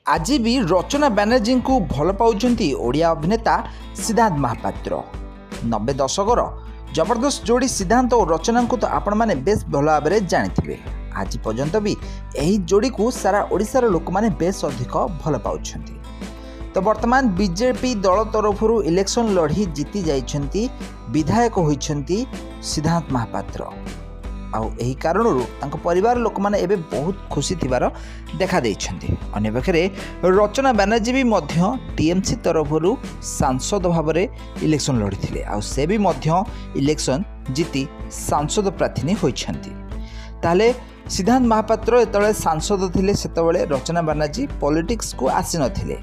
आज भी रचना बानर्जी को भल पाउछन्ति ओडिया अभिनेता सिद्धांत महापात्र। 90 दशकर जबरदस्त जोड़ी सिद्धांत और रचना को तो आपण मैंने बेस भल भाव जानी। आज पर्यंत भी यही जोड़ी को सारा ओडिशार लोक मैंने बेस अधिक भल पाउछन्ति। तो वर्तमान बीजेपी दल तरफ इलेक्शन लड़ी जीति जाइछन्ति विधायक होइछन्ति सिद्धांत महापात्र। आउ एही कारणरू तांको परिवार लोक माने एबे बहुत खुशी थिबार देखा देइछन्ति। अन्य पक्षरे रचना बानर्जी भी मध्य टीएमसी तरफरू सांसद भावरे इलेक्शन लड़ीथिले आउ से भी मध्य इलेक्शन जीति सांसद प्रार्थी होइछन्ति। ताले सिद्धांत महापात्र एतळे सांसद थिले सेतबेले रचना बानर्जी पॉलिटिक्स को आसी नथिले।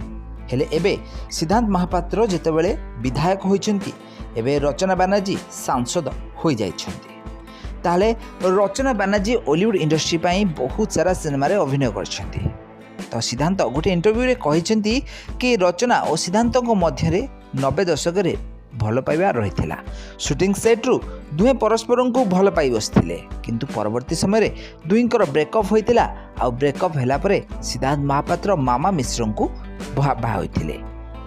हेले एबे सिद्धांत महापात्र जेतेबेले विधायक होइछन्ति एबे रचना बानर्जी सांसद होई जाइछन्ति। ताले रचना बानर्जी हॉलीवुड इंडस्ट्री पाई बहुत सारा सिनेमा रे अभिनय करछन्ती। तो सिद्धांत गोटे इंटरव्यू रे कहिछन्ती कि रचना और सिद्धांत को मध्य रे 90 दशक रे भल पाइबा रहिथिला। शूटिंग सेट रु दुहे परस्पर को भल पाइ बसथिले, किंतु परवर्ती समय रे दुईंकर ब्रेकअप होइतिला। आ ब्रेकअप हैला परे सिद्धांत महापात्र मामा मिश्र को बाहा होइतिले।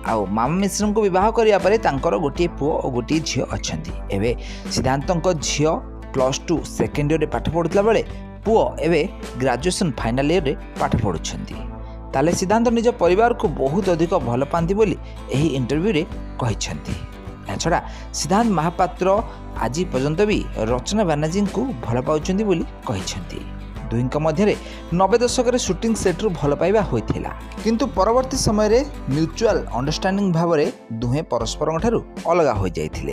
आउ मामा मिश्र को विवाह करिया परे तांकर गोटे पुओ और गोटे झियो अछन्ती। एबे सिद्धांतक झियो +2 सेकेंड इयर पाठ पढ़ुला बेले पुओ एवं ग्रेजुएशन फाइनाल इयर रे पाठ पढ़ुछन्ती। ताले सिद्धांत निज परिवार को बहुत अधिक भल पाती बोली एही इंटरव्यू रे कहिछन्ती। एछड़ा सिद्धांत महापात्र आज पर्यंत भी रचना बानर्जी को भल पाउछन्ती बोली कहिछन्ती। दुईंक मध्य 90 दशक रे शूटिंग सेट रु भल पाइबा होइथिला, किंतु परवर्ती समय रे म्यूचुअल अंडरस्टैंडिंग भाव रे दुहे परस्पर ठारू अलगा हो जाइथिले।